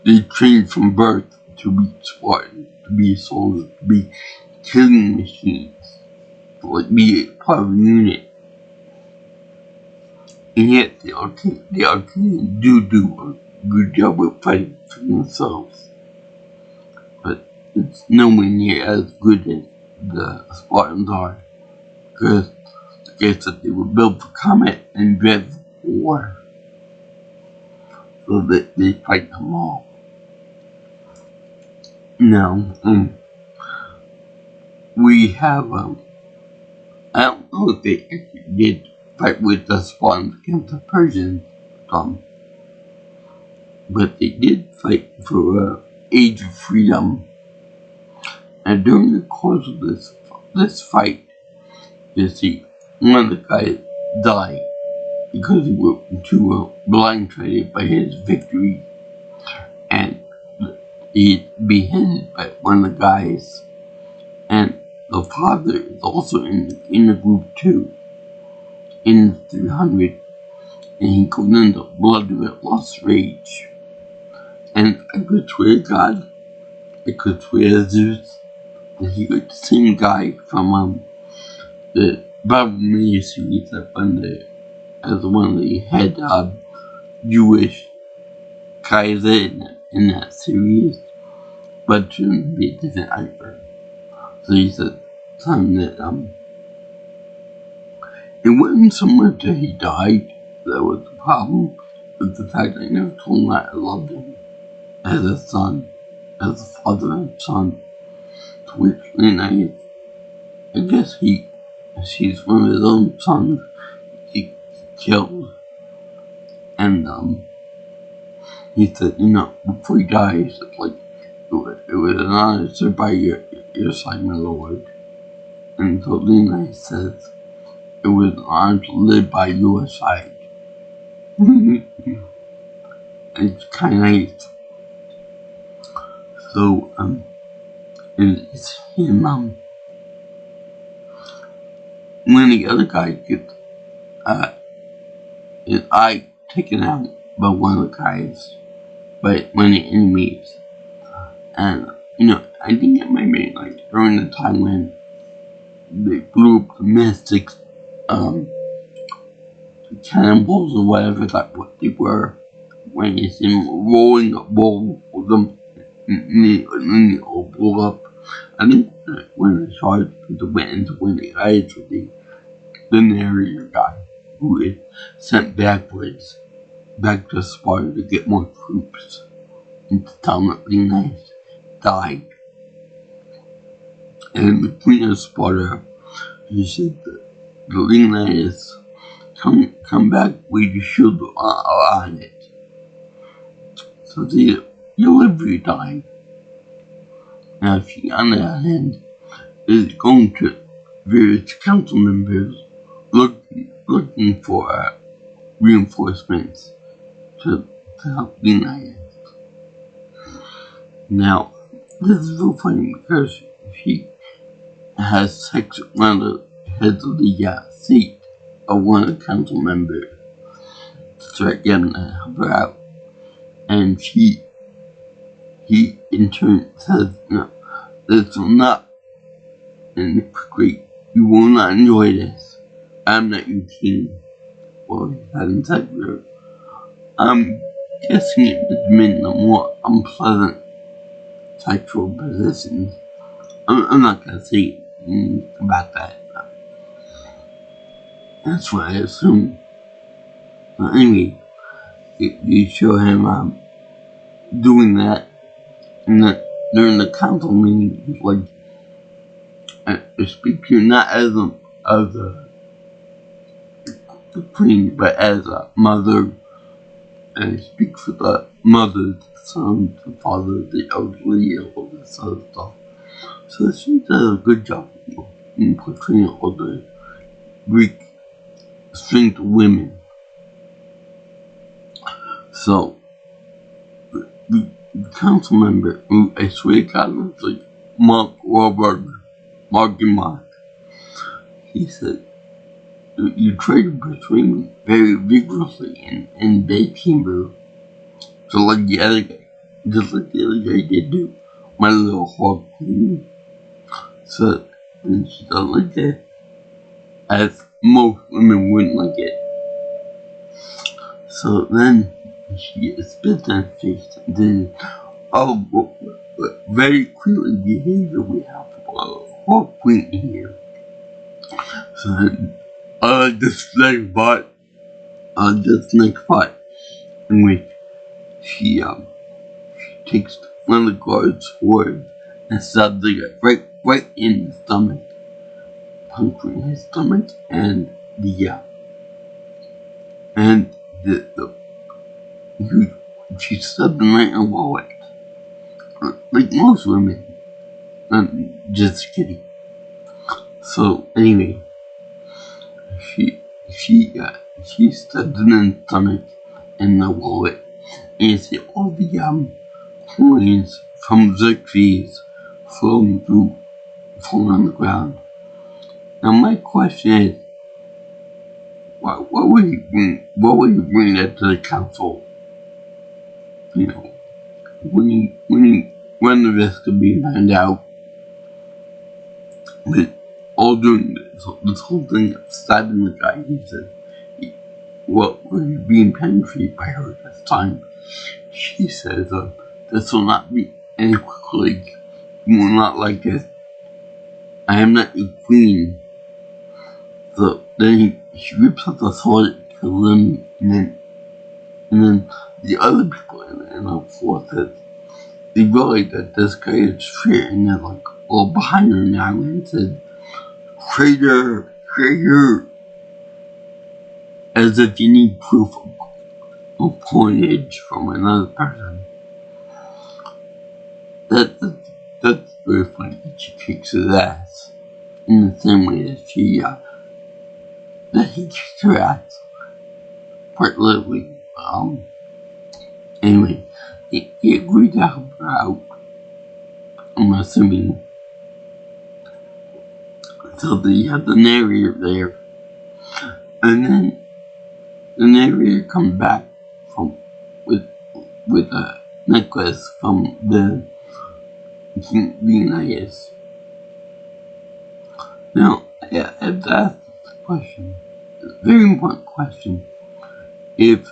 they trained from birth to be Spartans, to be soldiers, to be killing machines, to like be part of a unit. And yet the Arcanians do a good job of fighting for themselves. But it's nowhere near as good as the Spartans are. Because I guess that they were built for combat and bred for war. So that they fight them all. Now, we have, I don't know if they actually did fight with the Spartans against the Persians, but they did fight for Age of Freedom. And during the course of this fight, you see, one of the guys died because he was too blindsided by his victory, and he beheaded by one of the guys. And the father is also in the group too, in 300, and he goes into blood with lost rage. And I could swear to God, I could swear to Zeus, that he was the same guy from the Bible miniseries that as one of the head Jewish guys in that series, but shouldn't be a different actor. So he said something that it wasn't so much that he died that was the problem, but the fact that I never told him that I loved him as a son, as a father and son. To which I guess she's one of his own sons he killed. And he said, before he dies, it's like it was an honor to serve by your side, my lord. And so Leonidas says, it was an honor to live by your side. It's kind of nice. So, it's him, when the other guy gets, his eye taken out by one of the guys, by one of the enemies. And, I think it might be like during the time when they blew up the Mystics, cannibals or whatever that what they were, when you see them rolling a bowl for them, and they all blew up. I think when the charge went into one of the eyes of the narrator guy who is sent back to Sparta to get more troops, and to tell them that Leonidas died. And the Queen of Sparta, she said that the Leonidas come back with your shield on it. So you live or you die. Now she, on the other hand, is going to various council members looking for reinforcements to help Leonidas. Now, this is so funny because she has sex with one of the heads of the seat of one of the council members to start getting to help her out. And he in turn says, no, this will not, and great, you will not enjoy this. I'm not your king. Well, he hadn't said her. I'm guessing it was meant the more unpleasant sexual positions. I'm not gonna say about that. That's what I assume. But anyway, you show him doing that, and that during the council meeting, he's like, I speak to you not as the queen, but as a mother, and I speak for the mother, the son, the father, the elderly, all this other stuff. So she does a good job in portraying all the Greek strength women. So, the council member, who I swear to God looks like Mark Wahlberg, Marky Mark, he said, you try to persuade me very vigorously in bed chamber, so like the other guy, just like the other guy did do my little hard queen. So then she doesn't like that, as most women wouldn't like it. So then she spits on his face, and then what very queenly behavior we have for a hard queen here. So then this next part in which she takes one of the guards forward and stabs the guy right in the stomach, puncturing his stomach and she stabbed him right in the wallet, like most women. Just kidding. So anyway, she stabbed him in the stomach and the wallet, and you see all the coins from Xerxes flowing on the ground. Now my question is, why would he bring that to the council? You know, when he run the risk of being found out. But all during this whole thing of stabbing the guy, he said, well, were you being penetrated by her this time? She says, this will not be any quickly. You will not like this. I am not your queen. So then she rips out the sword and kills him, and then the other people in the forces, they realize that this guy is straight, and they're like all behind her now and said, traitor, traitor, as if you need proof of coinage from another person. That's very funny that she kicks his ass in the same way that he kicks her ass, quite literally. Anyway, he agreed to help her out, I'm assuming. So you have the narrator there, and then the narrator comes back with a necklace from the King Leonidas. Now, I have to ask this question, a very important question. If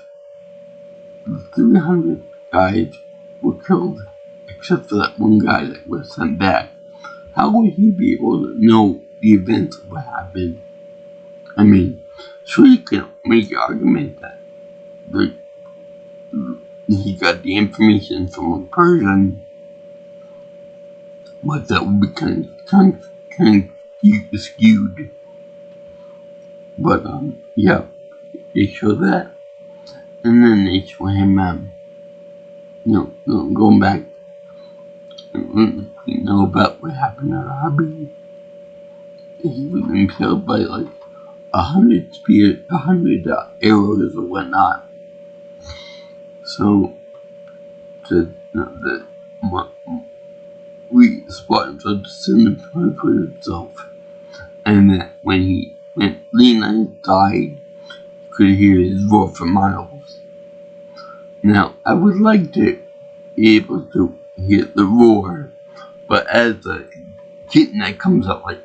the 300 guys were killed, except for that one guy that was sent back, how would he be able to know the events of what happened? I mean, sure, you can make the argument that he got the information from a Persian, but that would be kind of skewed. But yeah, they show that, and then they show him, going back and know about what happened at Abi. He was impaled by like 100 arrows or whatnot. So, Spartans had to send him to for himself, and that when Leonidas died, you could hear his roar for miles. Now, I would like to be able to hear the roar, but as a kitten that comes up like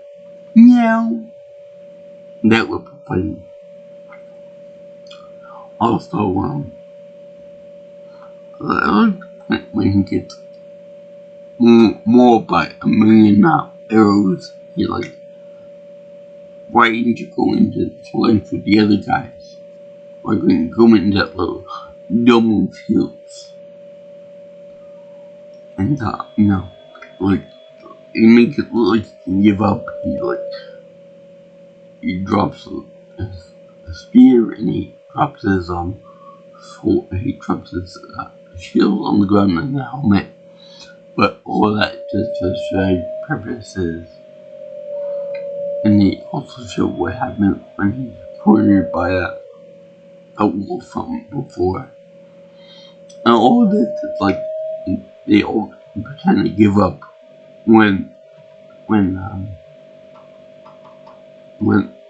meow, that would be funny. Also, when he gets more by 1,000,000 arrows, he like waiting to go into the fight with the other guys. We're going to go into that little double fields. And like he makes it look like he can give up. He drops a spear and he drops his shield on the ground and the helmet. But all that just for strategy purposes. And they also show what happened when he's cornered by a wolf from before. And all of this is like they all pretend to give up when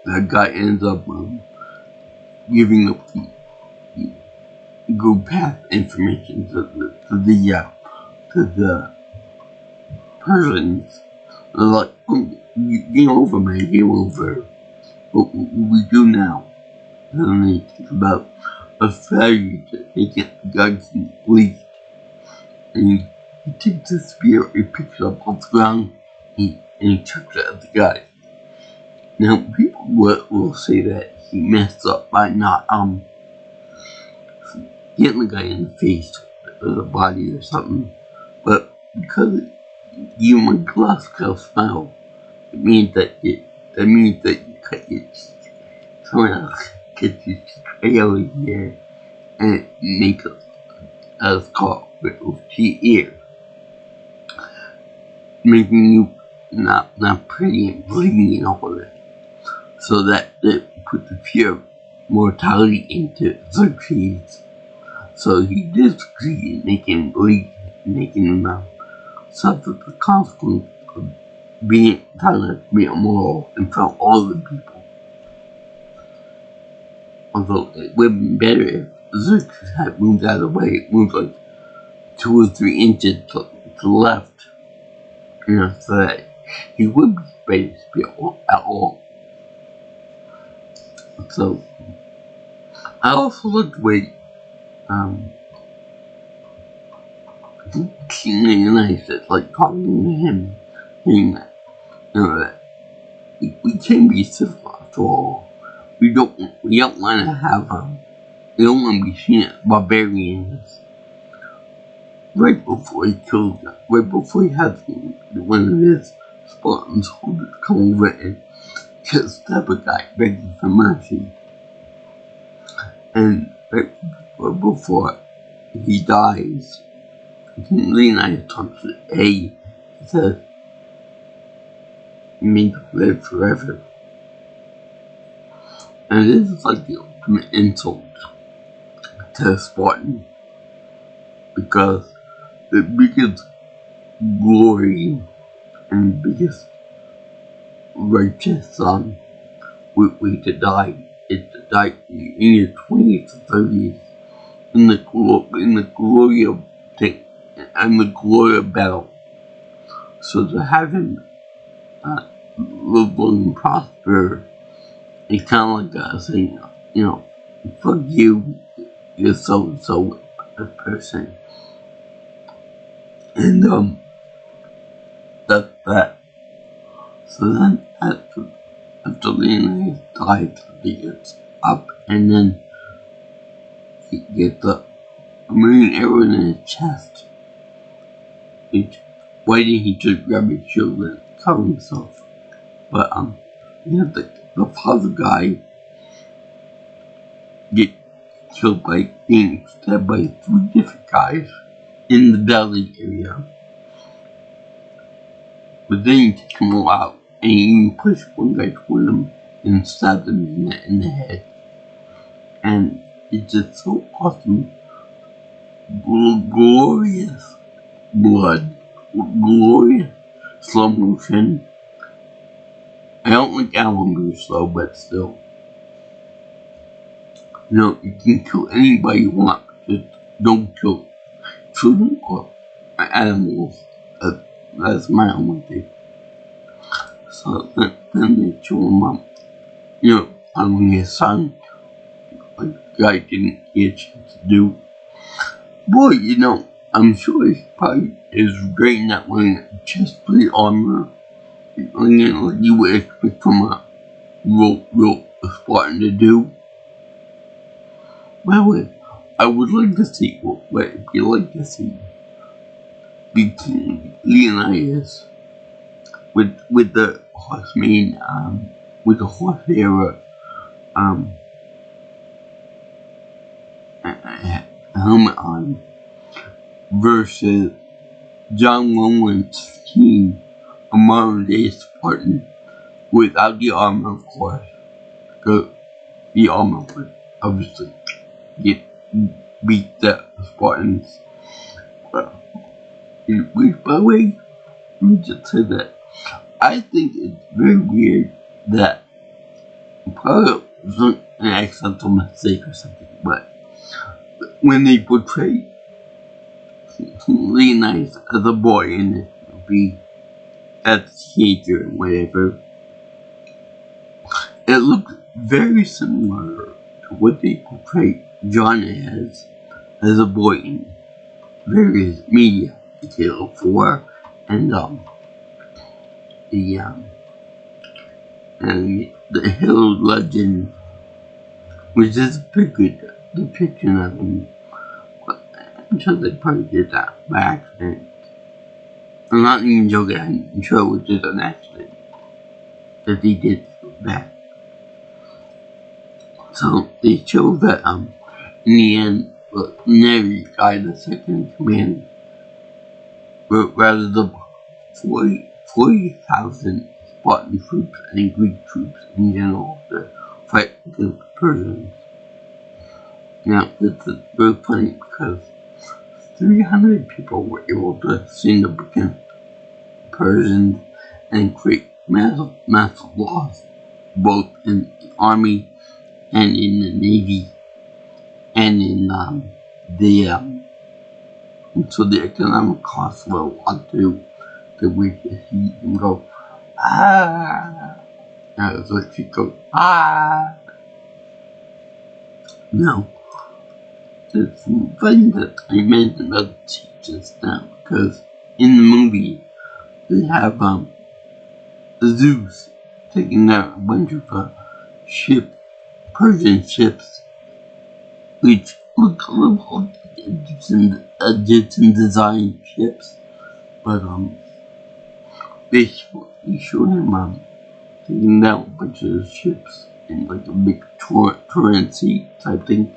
that guy ends up giving up the go path information to the persons. They're like, oh, game over, man, game over. What we do now? And then they think about a failure that they get God can lead. And he takes the spear, he picks it up off the ground, and he chucks it at the guy. Now, people will say that he messed up by not hitting the guy in the face with a body or something, but because it gave him a glass spell, it means that you cut your someone else gets your tail here and make a scar with your ear, making you not pretty and bleeding and all of it. So that put the fear of mortality into Xerxes. So he did succeed in making him bleed, making him suffer the consequence of being trying to be immoral in front of all the people. Although it would have been better if Xerxes had moved out of the way, moved like 2 or 3 inches to the left, so that he would be spared to be at all. So I also looked way King Leonidas, like talking to him, saying that, that we can be civil after all. We don't want to have we don't want to be seen as barbarians. Right before he had one of his Spartan soldiers come over and just stab a guy begging for mercy. And right before he dies, King Leonidas talks to he says, "May you live forever." And this is like the ultimate insult to a Spartan, because the biggest glory and biggest righteous way to die is to die in your 20s to 30s in the glory of and the glory of battle. So to have him live long and prosper, it's kind of like saying, fuck you, you're so person. And that's that. So then after Leonidas died, he gets up and then he gets a marine arrow in his chest. Why didn't he just grab his shield and cover himself? But the father guy get killed by being stabbed by 3 different guys in the belly area. But then you take them all out and you push one guy toward him and stab him in the head. And it's just so awesome. Glorious blood, glorious slow motion. I don't like Alan Moore slow, but still. You can kill anybody you want, just don't kill children or animals. That's my only thing. So then they chew him up. On his son, like the guy didn't get a chance to do. Boy, I'm sure he probably is great not wearing chest plate armor. Like you would expect from a real Spartan to do. By the way, I would like to see what it'd be like to see between Leonidas with the horseman, with the horse era, helmet on, versus John Lawrence's team, a modern day Spartan, without the armor, of course. Because the armor would obviously beat the Spartans. By the way, let me just say that I think it's very weird that it was an accidental mistake or something, but when they portray Leonidas as a boy in this movie, as a teenager and whatever, it looked very similar to what they portrayed John as a boy in various media, Halo 4 and the Halo Legend, which is a pretty good depiction of him. I'm sure they probably did that by accident. I'm not even joking, I'm sure it was just an accident that they did that. So they show that in the end, Neri got the second command, but rather the 40,000 Spartan troops and Greek troops in general to fight against the Persians. Now, this is very funny because 300 people were able to stand up against the Persians and create massive loss, both in the army and in the navy and in so the economic costs were a lot too, to make the heat and go, ah, and it's like she goes, ah. Now, it's funny that I mentioned about the teachers now, because in the movie, they have Zeus taking out a bunch of Persian ships, which look a little like Egyptian design ships, but they showed him taking down a bunch of ships in like a big currency type thing,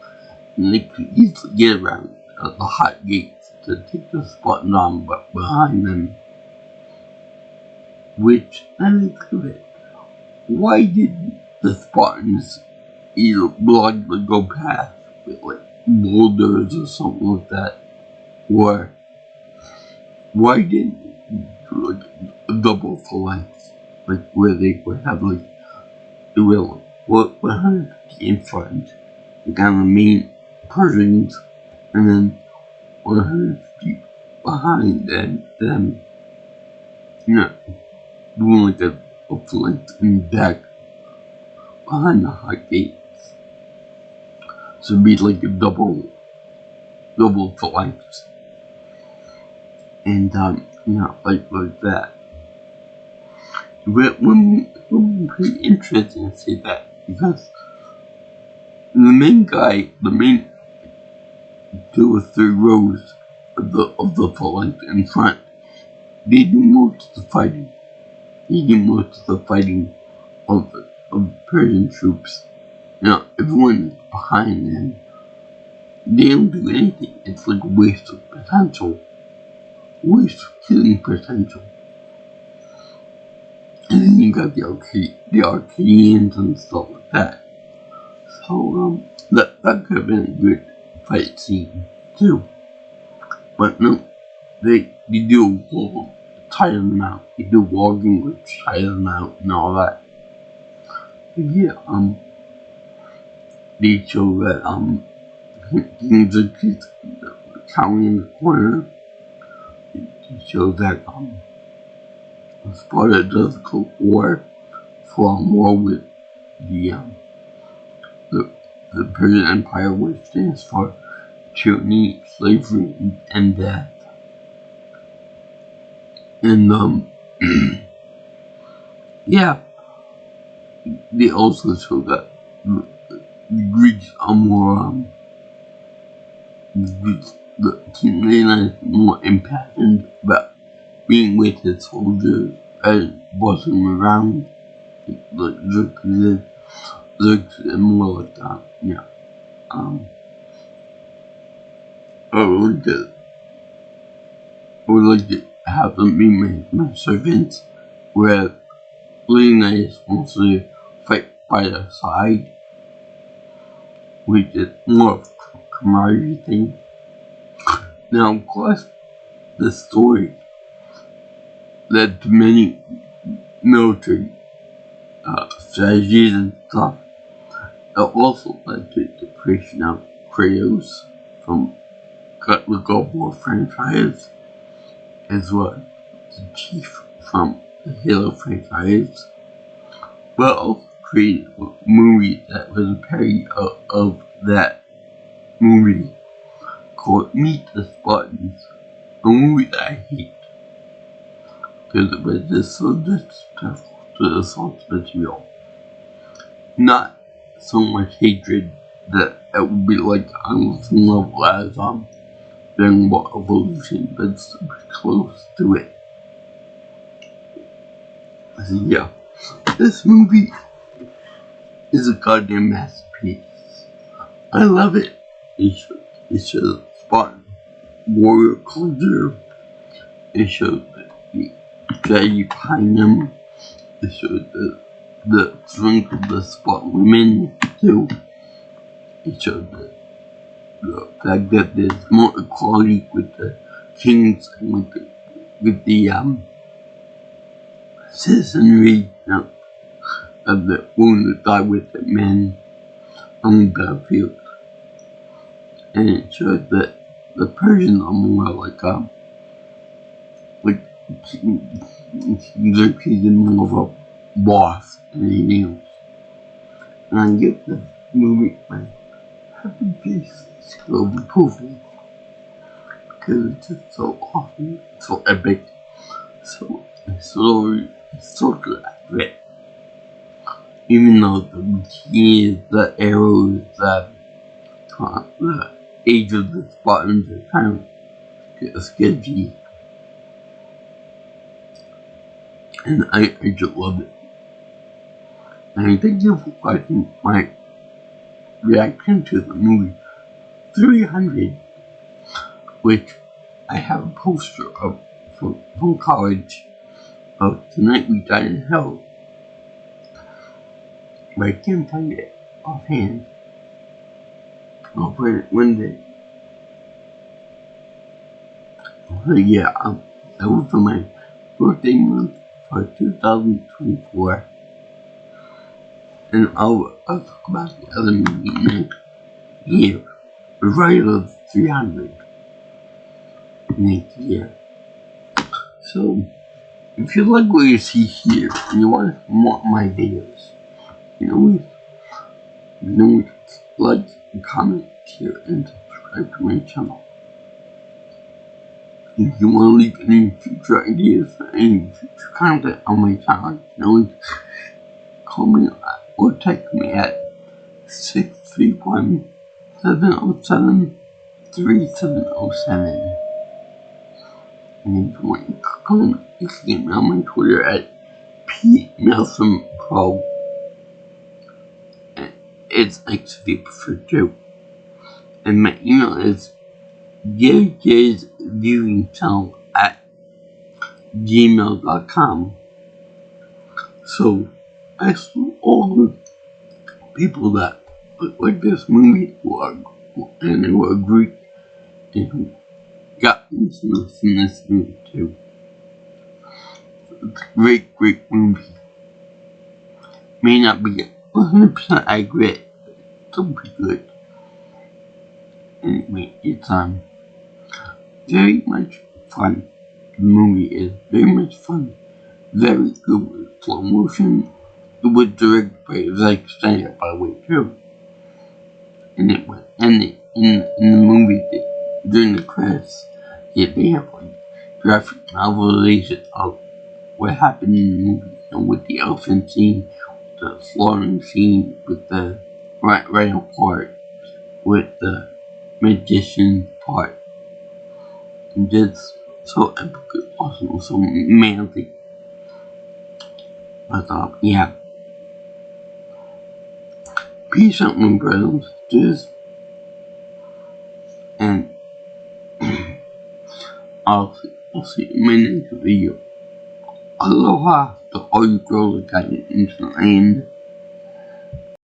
and they could easily get around the hot gates to take the Spartans on behind them. Which, I think of it, why did the Spartans either blindly go past with like boulders or something like that? Or why didn't you do like a double phalanx? Like where they would have like the real 150 in front, the kind of main Persians, and then 150 behind them, you know, doing like a phalanx in the back behind the hot gates. So it'd be like a double phalanx. And like that. It would be pretty interesting to see that, because the main 2 or 3 rows of the phalanx in front, they do most of the fighting. They do most of the fighting of Persian troops. Now, everyone behind them, they don't do anything. It's like a waste of potential. Waste of killing potential. And then you got the Arcadians and stuff like that. So, that could have been a good fight scene, too. But no, they do a wall to tire them out. They do walking which tire them out and all that. But yeah, they show that, King Xerxes cowering in the corner. It shows that, Sparta does go war for war with the Persian Empire, which stands for tyranny, slavery, and death. And yeah, they also show that the Greeks are more the King Leonidas is more impassioned about being with his soldiers and bossing them around. Like Xerxes is more like that. Yeah. I would like to have them be my servants, where Leonidas wants to fight by their side, which is more of a camaraderie thing. Now, of course, the story led to many military strategies and stuff, also led to the creation of Kratos from the God of War franchise, as well as the Chief from the Halo franchise, but also created a movie that was a parody of that movie called Meet the Spartans, a movie that I hate because it was just so disrespectful to the source material. Not so much hatred that it would be like on the same level as Dragon Ball Evolution, but super close to it. So yeah, this movie is a goddamn masterpiece. I love it. It shows Spartan warrior culture. It shows the strategy behind them. It shows the strength of the Spartan women too. It shows the fact that there's more equality with the kings and with the citizenry of the women that die with the men on the battlefield. And it shows that the Persians are more like they're treated more of a boss than anything else. And I give the movie my happy face skill of approval because it's just so awesome, so epic, so accurate. Even though the bikinis, the arrows, the age of the Spartans are kind of sketchy. And I just love it. And thank you for watching my reaction to the movie 300, which I have a poster of from college of Tonight We Die in Hell, but I can't find it offhand. I'll find it one day. So yeah, that was for my birthday month for 2024. And I'll talk about the other movie next year. Right of 300 next year. So, if you like what you see here and you want more of my videos, you know, like, comment here, and subscribe to my channel. If you want to leave any future ideas for any future content on my channel, you can always call me or text me at 631-707-3707. And if you want to call me, you can get me on my Twitter at PNelsonPro. It's actually preferred too. And my email is jjsviewingchannel at gmail.com. So, ask all the people that like this movie who agree and who got me to listen to this movie too. It's a great movie. May not be 100% accurate, but it's still pretty good. Anyway, it's very much fun. The movie is very much fun. Very good with slow motion. It was directed by Zack Snyder, by the way, too. And in the movie, during the credits, they have like graphic novelization of what happened in the movie, and with the elephant scene, the slaughtering scene, with the rhino part, with the magician part, and just so epic, awesome, so manly. But yeah. Peace out, my brothers and sisters. And I'll see you in my next video. Aloha to all you girls that got into the land.